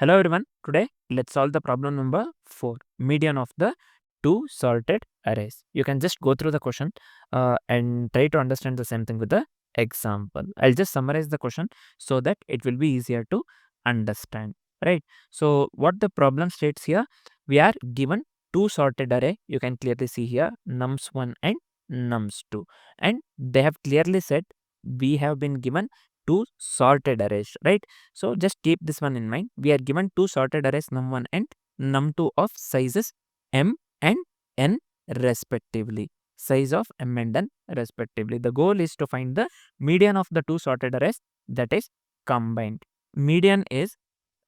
Hello everyone. Today let's solve the problem number 4, median of the two sorted arrays. You can just go through the question and try to understand the same thing with the example. I'll just summarize the question so that it will be easier to understand, right? So what the problem states here, we are given two sorted array. You can clearly see here nums1 and nums2, and they have clearly said we have been given two sorted arrays, right? So just keep this one in mind. We are given two sorted arrays num1 and num2 of sizes m and n respectively. Size of m and n respectively. The goal is to find the median of the two sorted arrays, that is combined. Median is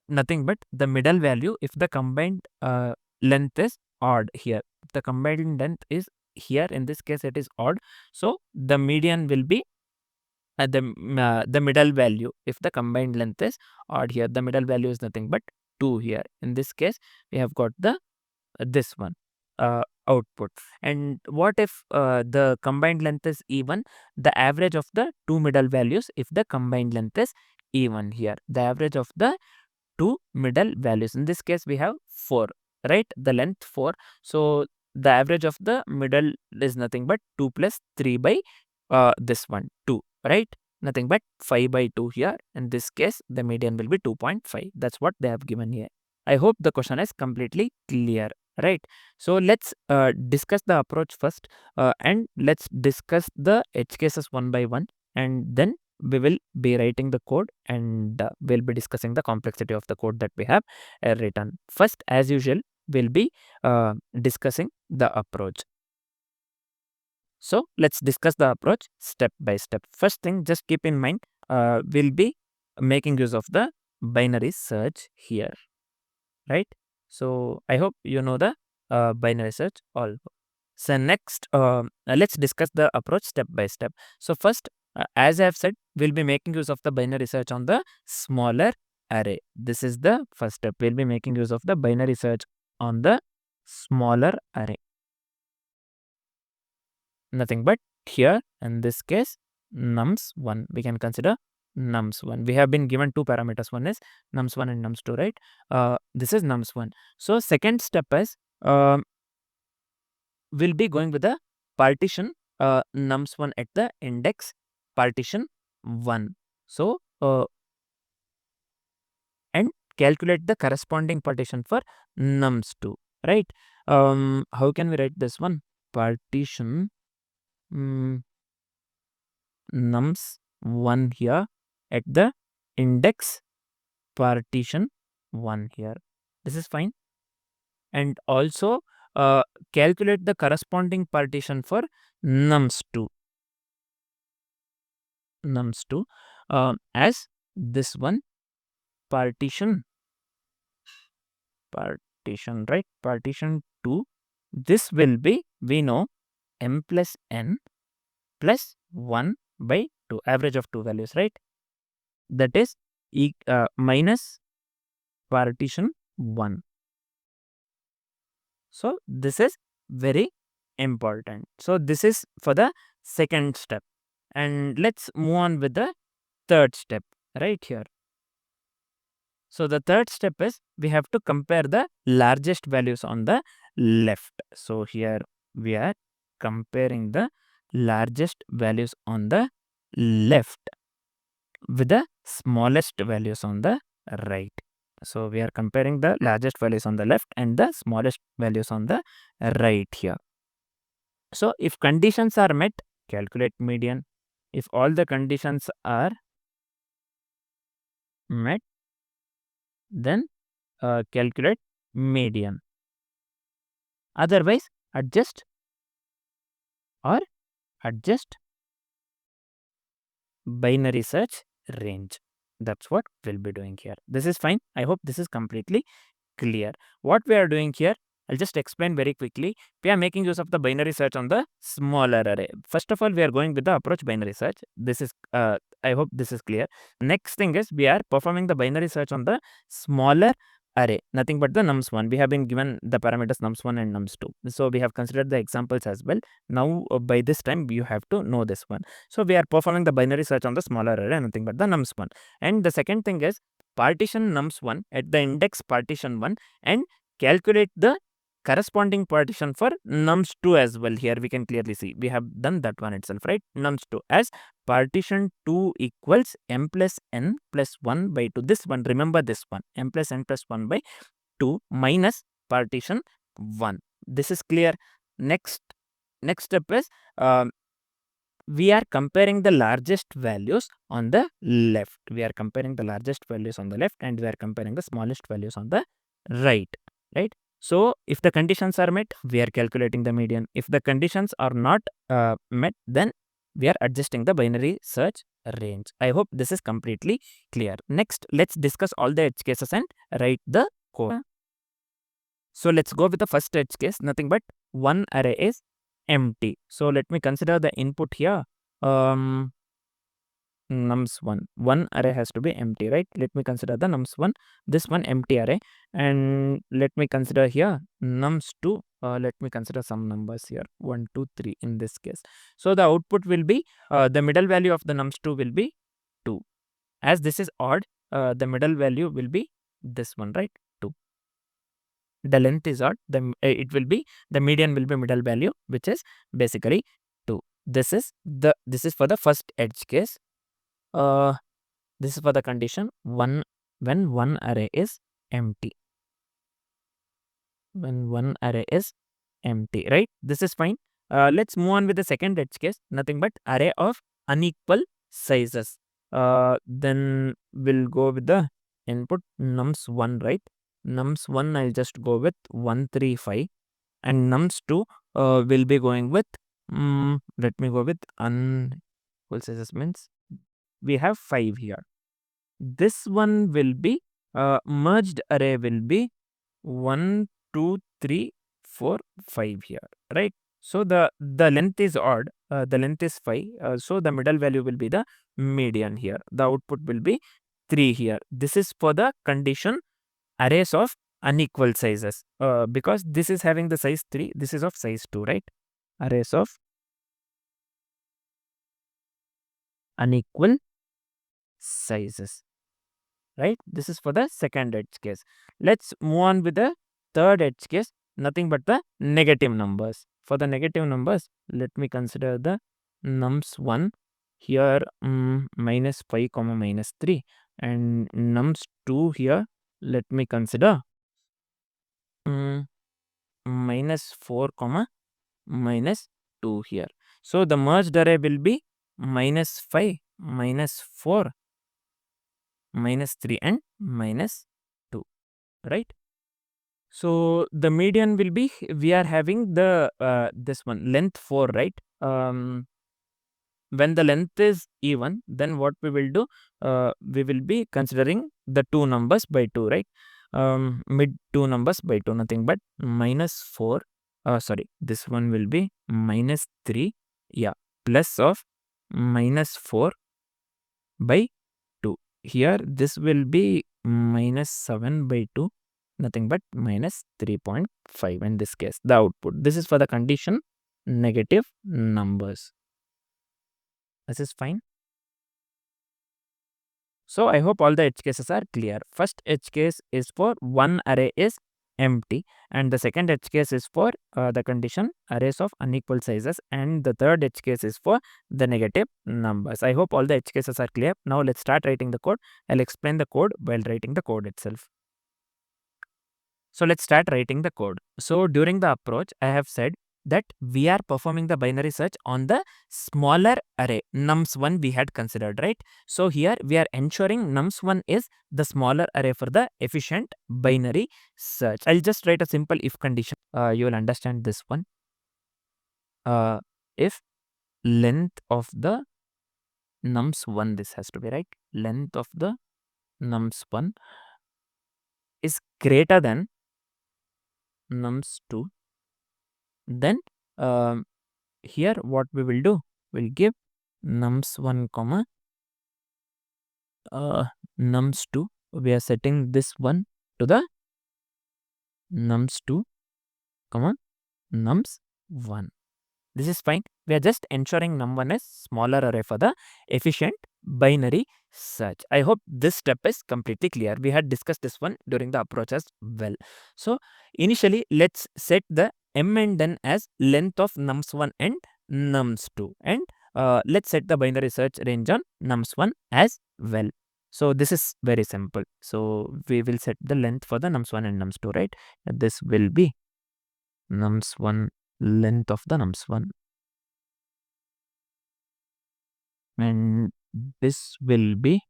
nothing but the middle value if the combined length is odd here. If the combined length is here, in this case it is odd, so the median will be the middle value. If the combined length is odd here, the middle value is nothing but 2 here. In this case we have got the this one output. And what if the combined length is even? The average of the two middle values, if the combined length is even here, the average of the two middle values, in this case we have 4, right? The length 4, so the average of the middle is nothing but 2 plus 3 by this one 2, right? Nothing but 5 by 2 here. In this case the median will be 2.5. That's what they have given here. I hope the question is completely clear, right? So let's discuss the approach first, and let's discuss the edge cases one by one, and then we will be writing the code, and we'll be discussing the complexity of the code that we have written. First, as usual, we'll be discussing the approach. So let's discuss the approach step by step. First thing, just keep in mind, we'll be making use of the binary search here, right? So I hope you know the binary search also. So next, let's discuss the approach step by step. So first, as I have said, we'll be making use of the binary search on the smaller array. This is the first step. We'll be making use of the binary search on the smaller array. Nothing but here, in this case, nums1. We can consider nums1. We have been given two parameters. One is nums1 and nums2, right? This is nums1. So second step is we'll be going with the partition nums1 at the index partition 1. So and calculate the corresponding partition for nums2, right? How can we write this one? Partition nums1 here at the index partition 1 here. This is fine. And also calculate the corresponding partition for nums2 as this one, partition, right? Partition 2. This will be, we know, m plus n plus 1 by 2, average of two values, right? That is minus partition 1. So this is very important. So this is for the second step. And let's move on with the third step right here. So the third step is we have to compare the largest values on the left. So here we are comparing the largest values on the left with the smallest values on the right. So we are comparing the largest values on the left and the smallest values on the right here. So if conditions are met, calculate median. If all the conditions are met, then calculate median. Otherwise, adjust binary search range. That's what we'll be doing here. This is fine. I hope this is completely clear. What we are doing here, I'll just explain very quickly. We are making use of the binary search on the smaller array. First of all, we are going with the approach binary search. This is, I hope this is clear. Next thing is we are performing the binary search on the smaller array, nothing but the nums1. We have been given the parameters nums1 and nums2. So we have considered the examples as well. Now by this time you have to know this one. So we are performing the binary search on the smaller array, nothing but the nums1. And the second thing is partition nums1 at the index partition 1 and calculate the corresponding partition for nums2 as well. Here we can clearly see we have done that one itself, right? Nums2 as partition 2 equals m plus n plus 1 by 2. This one, remember this one, m plus n plus 1 by 2 minus partition 1. This is clear. Next step is we are comparing the largest values on the left. We are comparing the largest values on the left and we are comparing the smallest values on the right. So if the conditions are met, we are calculating the median. If the conditions are not met, then we are adjusting the binary search range. I hope this is completely clear. Next, let's discuss all the edge cases and write the code. So let's go with the first edge case. Nothing but one array is empty. So let me consider the input here. Nums1. One array has to be empty, right? Let me consider the nums1. This one empty array. And let me consider here nums2. Let me consider some numbers here. 1, 2, 3 in this case. So the output will be, the middle value of the nums2 will be 2. As this is odd, the middle value will be this one, right? 2. The length is odd. It will be, the median will be middle value, which is basically 2. This is for the first edge case. This is for the condition when one array is empty. When one array is empty, right? This is fine. Let's move on with the second edge case. Nothing but array of unequal sizes. Then we'll go with the input nums1, right? Nums1 I'll just go with 1, 3, 5. And nums2 will be going with, let me go with unequal sizes means we have 5 here. This one will be, merged array will be 1, 2, 3, 4, 5 here, right? So the length is odd, the length is 5, so the middle value will be the median here. The output will be 3 here. This is for the condition arrays of unequal sizes, because this is having the size 3, this is of size 2, right? Arrays of unequal sizes, right? This is for the second edge case. Let's move on with the third edge case. Nothing but the negative numbers. For the negative numbers, let me consider the nums1 here, minus 5 comma minus 3, and nums2 here, let me consider minus 4 comma minus 2 here. So the merged array will be minus 5, minus 4, minus 3 and minus 2, right? So the median will be, we are having the this one length 4, right? When the length is even, then what we will do, we will be considering the two numbers by 2, right? Mid two numbers by 2, nothing but minus 4, sorry, this one will be minus 3, yeah, plus of minus 4 by 2. Here this will be minus 7 by 2, nothing but minus 3.5 in this case, the output. This is for the condition negative numbers. This is fine. So I hope all the edge cases are clear. First edge case is for one array is empty, and the second edge case is for the condition arrays of unequal sizes, and the third edge case is for the negative numbers. I hope all the edge cases are clear. Now let's start writing the code. I'll explain the code while writing the code itself. So let's start writing the code. So during the approach, I have said that we are performing the binary search on the smaller array nums1 we had considered, right? So here we are ensuring nums1 is the smaller array for the efficient binary search. I'll just write a simple if condition. You will understand this one. If length of the nums1, this has to be right, length of the nums1 is greater than nums2, then here what we will do, we'll give nums1 comma nums2. We are setting this one to the nums2 comma nums1. This is fine. We are just ensuring num1 is smaller array for the efficient binary search. I hope this step is completely clear. We had discussed this one during the approach as well. So initially, let's set the m and n as length of nums1 and nums2, and let's set the binary search range on nums1 as well. So this is very simple. So we will set the length for the nums1 and nums2, right? This will be nums1, length of the nums1, and this will be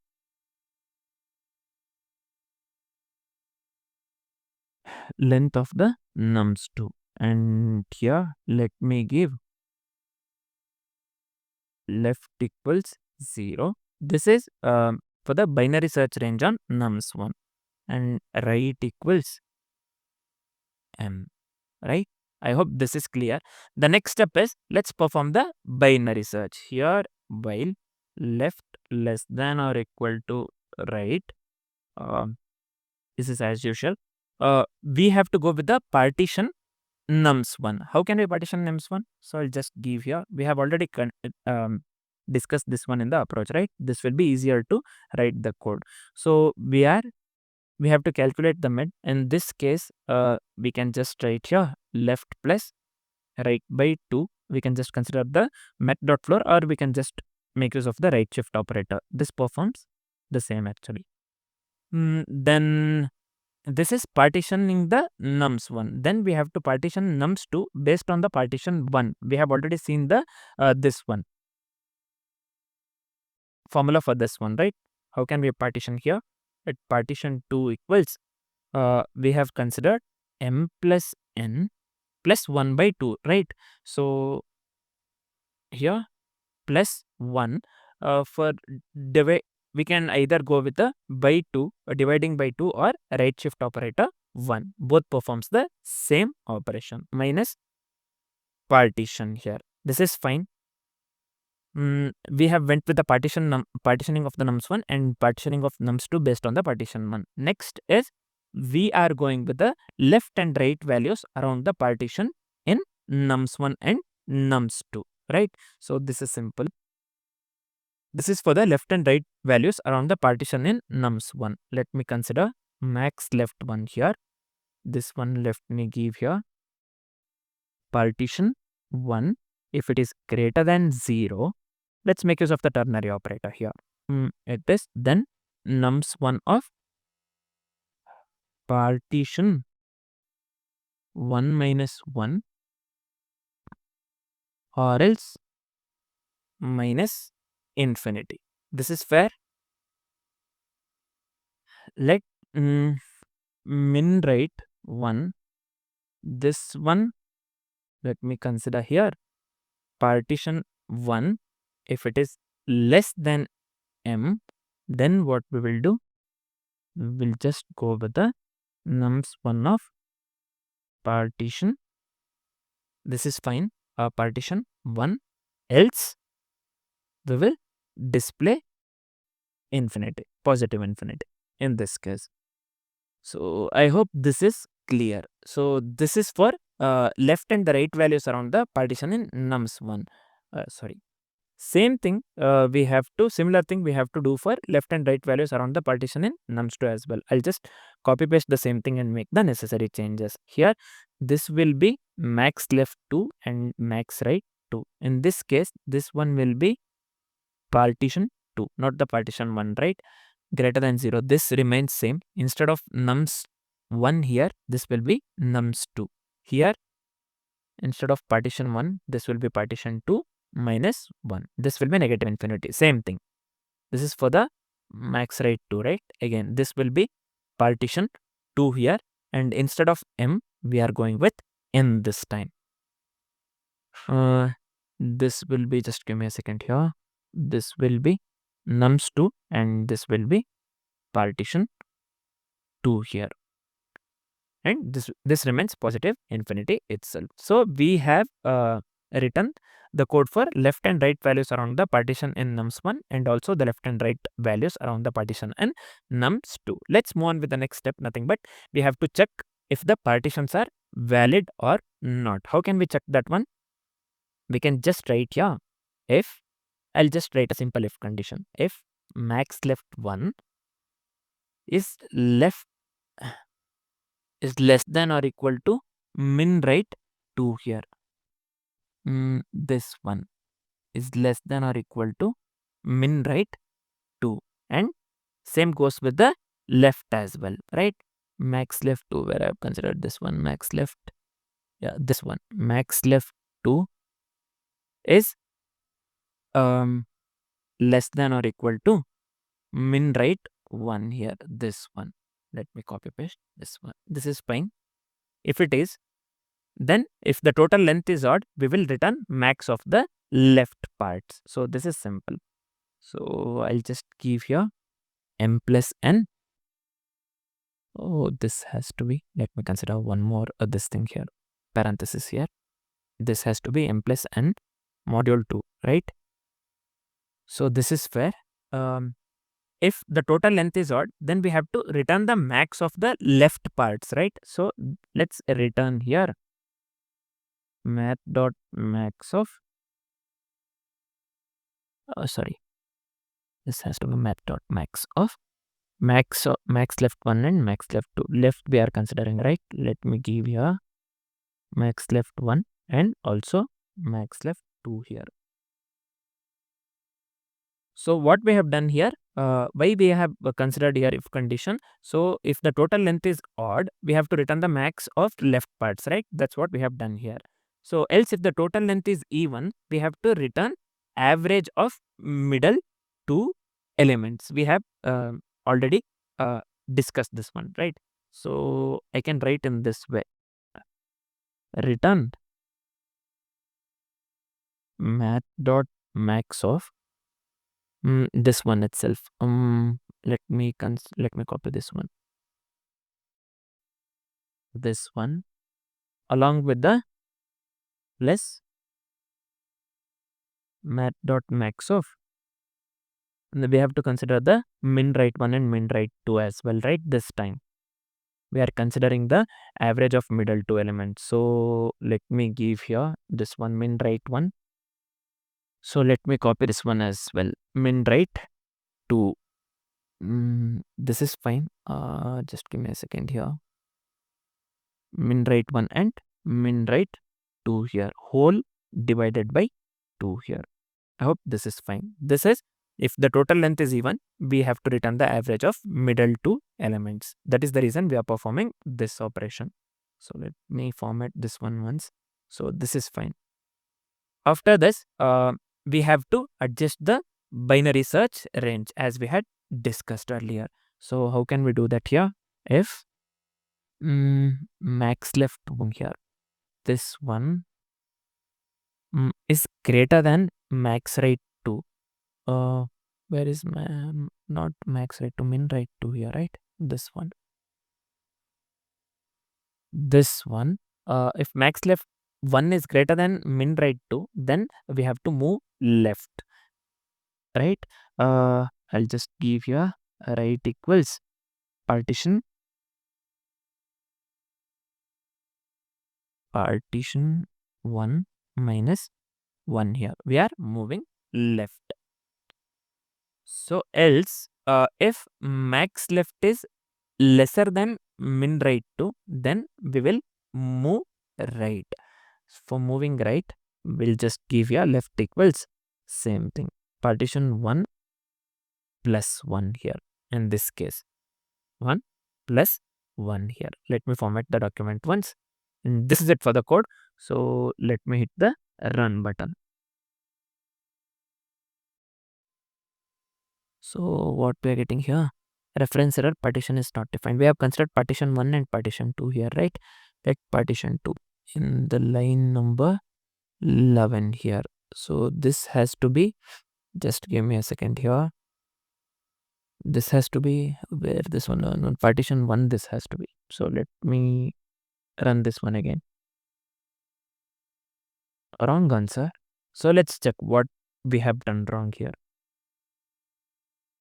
length of the nums2. And here let me give left equals 0. This is for the binary search range on nums1, and right equals m, right? I hope this is clear. The next step is, let's perform the binary search. Here, while left less than or equal to right, this is as usual. We have to go with the partition nums1. How can we partition nums1? So I'll just give here. We have already discussed this one in the approach, right? This will be easier to write the code. So we have to calculate the mid. In this case, we can just write here left plus right by 2. We can just consider the met.floor, or we can just make use of the right shift operator. This performs the same actually. Then this is partitioning the nums1. Then we have to partition nums2 based on the partition 1. We have already seen the this one formula for this one, right? How can we partition here? At partition 2 equals, we have considered m plus n plus 1 by 2, right? So here plus 1 for divide. We can either go with the by 2, dividing by 2, or right shift operator 1. Both performs the same operation, minus partition here. This is fine. We have went with the partitioning of the nums1 and partitioning of nums2 based on the partition 1. Next is, we are going with the left and right values around the partition in nums1 and nums2, right? So this is simple. This is for the left and right values around the partition in nums1. Let me consider max left one here. This one left me give here partition 1. If it is greater than 0, let's make use of the ternary operator here. It is then nums1 of partition 1 minus 1, or else minus infinity. This is fair. Let min right 1. This one, let me consider here partition 1. If it is less than m, then what we will do? We will just go with the nums1 of partition. This is fine. Partition 1. Else we will display infinity, positive infinity in this case. So I hope this is clear. So this is for left and the right values around the partition in nums1. Same thing, similar thing we have to do for left and right values around the partition in nums2 as well. I'll just copy paste the same thing and make the necessary changes. Here, this will be max left 2 and max right 2. In this case, this one will be partition 2, not the partition 1, right? Greater than 0. This remains same. Instead of nums1 here, this will be nums2. Here, instead of partition 1, this will be partition 2 minus 1. This will be negative infinity. Same thing. This is for the max right 2, right? Again, this will be partition 2 here, and instead of m, we are going with n this time. This will be, just give me a second here. This will be nums2, and this will be partition 2 here. And this remains positive infinity itself. So we have written the code for left and right values around the partition in nums1, and also the left and right values around the partition in nums2. Let's move on with the next step. Nothing but we have to check if the partitions are valid or not. How can we check that one? We can just write here if I'll just write a simple if condition. If max left 1 is less than or equal to min right 2 here. This one is less than or equal to min right 2, and same goes with the left as well, right? Max left 2, where I've considered this one, max left, yeah, this one, max left 2 is less than or equal to min right 1 here, this one. Let me copy paste this one. This is fine. If it is, then if the total length is odd, we will return max of the left parts. So this is simple. So I'll just give here m plus n. Oh, this has to be, let me consider one more this thing here, parenthesis here. This has to be m plus n module 2, right? So this is fair. If the total length is odd, then we have to return the max of the left parts, right? So let's return here math.max of, sorry, this has to be math.max of max left 1 and max left 2. Left we are considering, right? Let me give here max left 1 and also max left 2 here. So what we have done here, why we have considered here if condition. So if the total length is odd, we have to return the max of left parts, right? That's what we have done here. So else if the total length is even, we have to return average of middle two elements. We have already discussed this one, right? So I can write in this way. Return math.max of this one itself. Let me copy this one. This one along with the plus math.max of, and we have to consider the min right 1 and min right 2 as well, right? This time we are considering the average of middle two elements. So let me give here this one min right 1. So let me copy this one as well, min right 2. This is fine. Just give me a second here. Min right 1 and min right 2 here, whole divided by 2 here. I hope this is fine. This is if the total length is even, we have to return the average of middle two elements. That is the reason we are performing this operation. So let me format this one once. So this is fine. After this, we have to adjust the binary search range as we had discussed earlier. So how can we do that here? If max left 1 here, this one is greater than max right 2. Where is not max right 2, min right 2 here, right? This one. This one. If max left 1 is greater than min right 2, then we have to move left, right? I'll just give here right equals partition 1 minus 1 here. We are moving left. So else, if max left is lesser than min right 2, then we will move right. For moving right, we'll just give here left equals same thing, partition 1 plus 1 here. In this case, 1 plus 1 here. Let me format the document once. And this is it for the code. So let me hit the run button. So what we are getting here? Reference error, partition is not defined. We have considered partition 1 and partition 2 here, right? Let partition 2 in the line number 11 here. So this has to be, just give me a second here. This has to be where this one, no, partition 1 this has to be. So let me run this one again. Wrong answer. So let's check what we have done wrong here.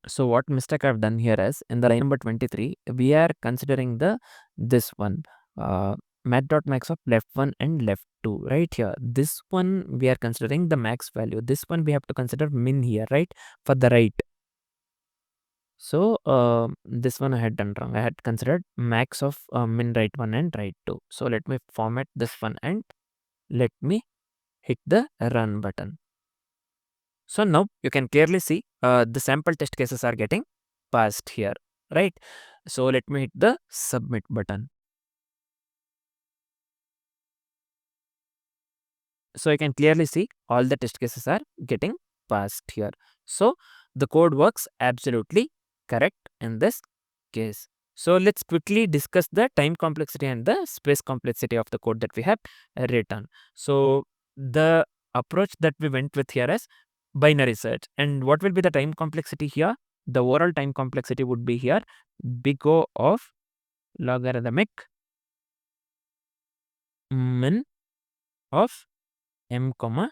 So what mistake I've done here is in the line number 23, we are considering this one. math.max of left 1 and left 2 right here. This one we are considering the max value. This one we have to consider min here, right, for the right. So this one I had done wrong. I had considered max of min right 1 and right 2. So let me format this one and let me hit the run button. So now you can clearly see the sample test cases are getting passed here, right? So let me hit the submit button. So you can clearly see all the test cases are getting passed here. So the code works absolutely correct in this case. So let's quickly discuss the time complexity and the space complexity of the code that we have written. So the approach that we went with here is binary search. And what will be the time complexity here? The overall time complexity would be here big O of logarithmic min of m comma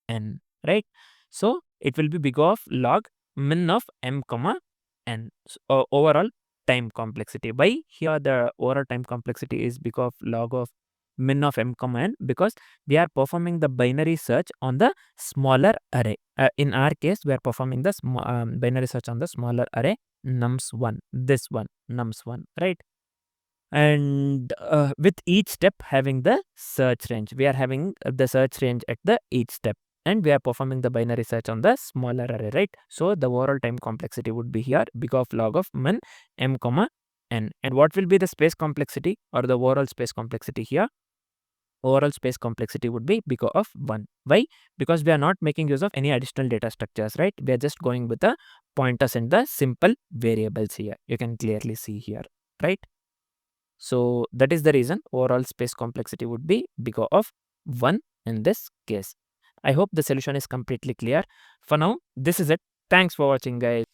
n, right? So it will be big O of log min of m comma n. So, overall time complexity. Why here the overall time complexity is big O of log of min of m comma n, because we are performing the binary search on the smaller array. In our case, we are performing the binary search on the smaller array nums1. This one nums1, right? And with each step having the search range, we are having the search range at the each step, and we are performing the binary search on the smaller array, right? So the overall time complexity would be here big of log of min m comma n. And what will be the space complexity or the overall space complexity here? Overall space complexity would be big O of 1. Why? Because we are not making use of any additional data structures, right? We are just going with the pointers and the simple variables here. You can clearly see here, right? So that is the reason overall space complexity would be big O of 1 in this case. I hope the solution is completely clear. For now, this is it. Thanks for watching, guys.